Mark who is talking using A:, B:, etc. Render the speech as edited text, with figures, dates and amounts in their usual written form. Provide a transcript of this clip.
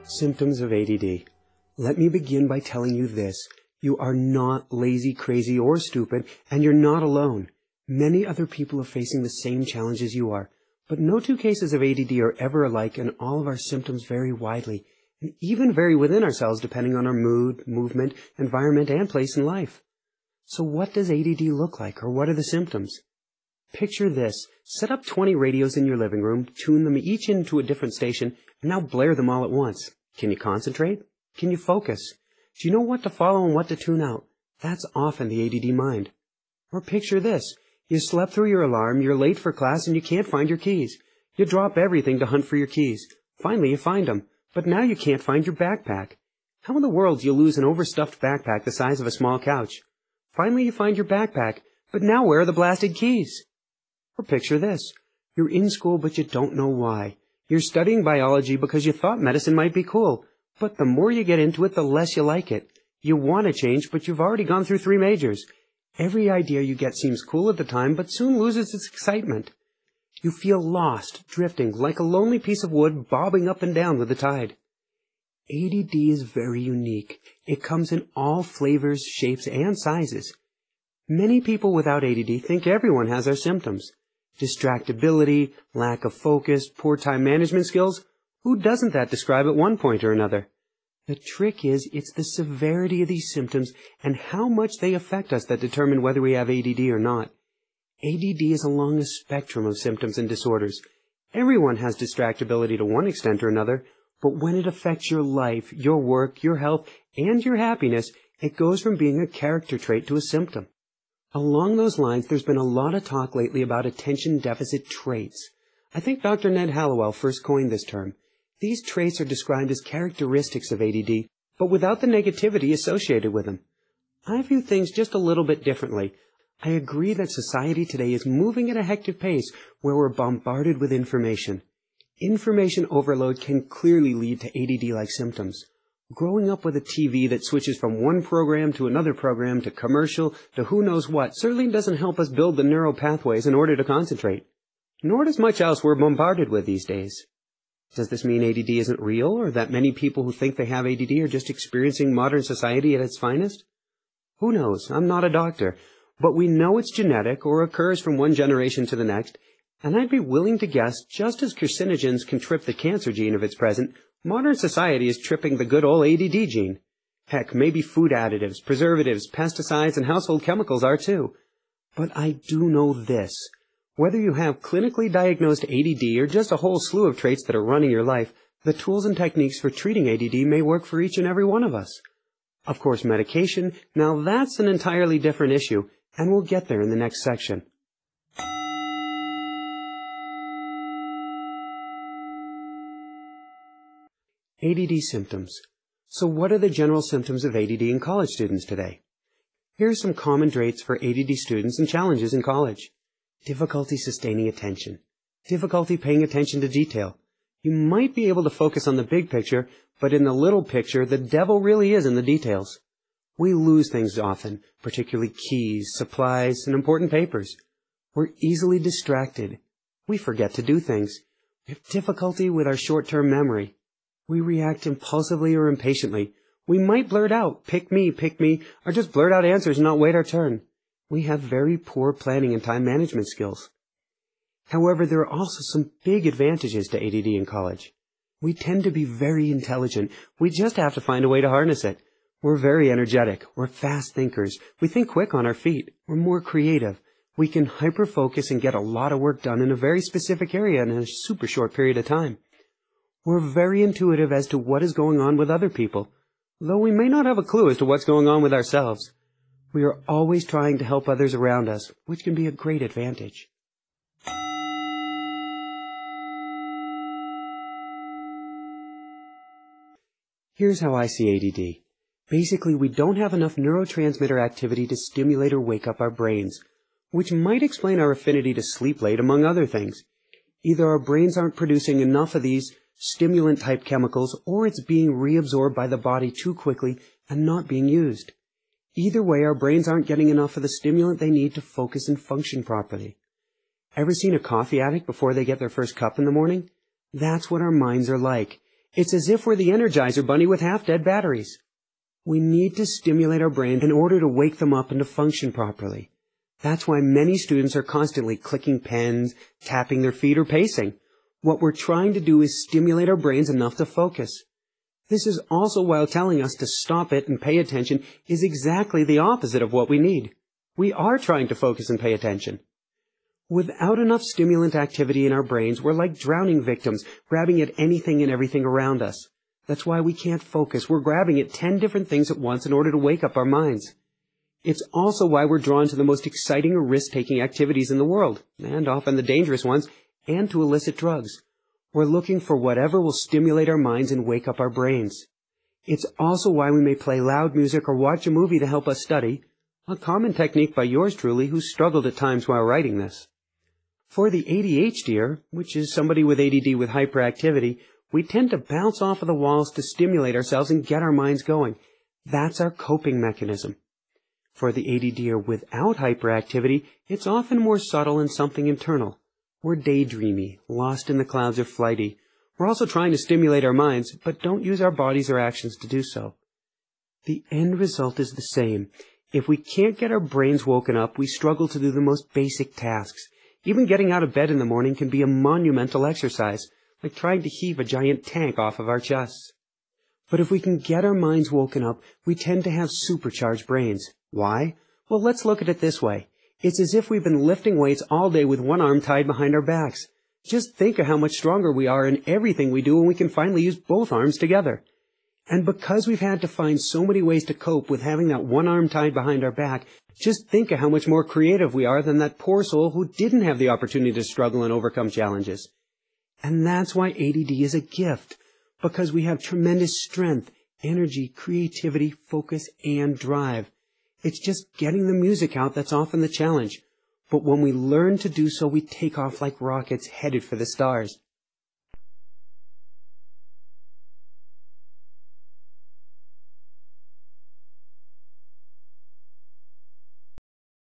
A: Symptoms of ADD. Let me begin by telling you this. You are not lazy, crazy, or stupid, and you're not alone. Many other people are facing the same challenges you are, but no two cases of ADD are ever alike, and all of our symptoms vary widely, and even vary within ourselves depending on our mood, movement, environment, and place in life. So what does ADD look like, or what are the symptoms? Picture this. Set up 20 radios in your living room, tune them each into a different station, and now blare them all at once. Can you concentrate? Can you focus? Do you know what to follow and what to tune out? That's often the ADD mind. Or picture this. You slept through your alarm, you're late for class, and you can't find your keys. You drop everything to hunt for your keys. Finally, you find them, but now you can't find your backpack. How in the world do you lose an overstuffed backpack the size of a small couch? Finally, you find your backpack, but now where are the blasted keys? Or picture this. You're in school, but you don't know why. You're studying biology because you thought medicine might be cool, but the more you get into it, the less you like it. You want to change, but you've already gone through 3 majors. Every idea you get seems cool at the time, but soon loses its excitement. You feel lost, drifting, like a lonely piece of wood bobbing up and down with the tide. ADD is very unique. It comes in all flavors, shapes, and sizes. Many people without ADD think everyone has our symptoms. Distractibility, lack of focus, poor time management skills. Who doesn't that describe at one point or another? The trick is, it's the severity of these symptoms and how much they affect us that determine whether we have ADD or not. ADD is along a spectrum of symptoms and disorders. Everyone has distractibility to one extent or another, but when it affects your life, your work, your health, and your happiness, it goes from being a character trait to a symptom. Along those lines, there's been a lot of talk lately about attention deficit traits. I think Dr. Ned Hallowell first coined this term. These traits are described as characteristics of ADD, but without the negativity associated with them. I view things just a little bit differently. I agree that society today is moving at a hectic pace where we're bombarded with information. Information overload can clearly lead to ADD-like symptoms. Growing up with a TV that switches from one program to another program to commercial to who knows what certainly doesn't help us build the neural pathways in order to concentrate. Nor does much else we're bombarded with these days. Does this mean ADD isn't real, or that many people who think they have ADD are just experiencing modern society at its finest? Who knows? I'm not a doctor, but we know it's genetic or occurs from one generation to the next, and I'd be willing to guess just as carcinogens can trip the cancer gene of its present, modern society is tripping the good old ADD gene. Heck, maybe food additives, preservatives, pesticides, and household chemicals are too. But I do know this. Whether you have clinically diagnosed ADD or just a whole slew of traits that are running your life, the tools and techniques for treating ADD may work for each and every one of us. Of course, medication, now that's an entirely different issue, and we'll get there in the next section. ADD symptoms. So what are the general symptoms of ADD in college students today? Here are some common traits for ADD students and challenges in college. Difficulty sustaining attention. Difficulty paying attention to detail. You might be able to focus on the big picture, but in the little picture, the devil really is in the details. We lose things often, particularly keys, supplies, and important papers. We're easily distracted. We forget to do things. We have difficulty with our short-term memory. We react impulsively or impatiently. We might blurt out, pick me, or just blurt out answers and not wait our turn. We have very poor planning and time management skills. However, there are also some big advantages to ADD in college. We tend to be very intelligent. We just have to find a way to harness it. We're very energetic. We're fast thinkers. We think quick on our feet. We're more creative. We can hyper-focus and get a lot of work done in a very specific area in a super short period of time. We're very intuitive as to what is going on with other people, though we may not have a clue as to what's going on with ourselves. We are always trying to help others around us, which can be a great advantage. Here's how I see ADD. Basically, we don't have enough neurotransmitter activity to stimulate or wake up our brains, which might explain our affinity to sleep late, among other things. Either our brains aren't producing enough of these stimulant-type chemicals, or it's being reabsorbed by the body too quickly and not being used. Either way, our brains aren't getting enough of the stimulant they need to focus and function properly. Ever seen a coffee addict before they get their first cup in the morning? That's what our minds are like. It's as if we're the Energizer Bunny with half-dead batteries. We need to stimulate our brain in order to wake them up and to function properly. That's why many students are constantly clicking pens, tapping their feet, or pacing. What we're trying to do is stimulate our brains enough to focus. This is also why telling us to stop it and pay attention is exactly the opposite of what we need. We are trying to focus and pay attention. Without enough stimulant activity in our brains, we're like drowning victims, grabbing at anything and everything around us. That's why we can't focus. We're grabbing at 10 different things at once in order to wake up our minds. It's also why we're drawn to the most exciting or risk-taking activities in the world, and often the dangerous ones, and to illicit drugs. We're looking for whatever will stimulate our minds and wake up our brains. It's also why we may play loud music or watch a movie to help us study, a common technique by yours truly who struggled at times while writing this. For the ADHDer, which is somebody with ADD with hyperactivity, we tend to bounce off of the walls to stimulate ourselves and get our minds going. That's our coping mechanism. For the ADDer without hyperactivity, it's often more subtle and something internal. We're daydreamy, lost in the clouds, or flighty. We're also trying to stimulate our minds, but don't use our bodies or actions to do so. The end result is the same. If we can't get our brains woken up, we struggle to do the most basic tasks. Even getting out of bed in the morning can be a monumental exercise, like trying to heave a giant tank off of our chests. But if we can get our minds woken up, we tend to have supercharged brains. Why? Well, let's look at it this way. It's as if we've been lifting weights all day with one arm tied behind our backs. Just think of how much stronger we are in everything we do when we can finally use both arms together. And because we've had to find so many ways to cope with having that one arm tied behind our back, just think of how much more creative we are than that poor soul who didn't have the opportunity to struggle and overcome challenges. And that's why ADD is a gift, because we have tremendous strength, energy, creativity, focus, and drive. It's just getting the music out that's often the challenge. But when we learn to do so, we take off like rockets headed for the stars.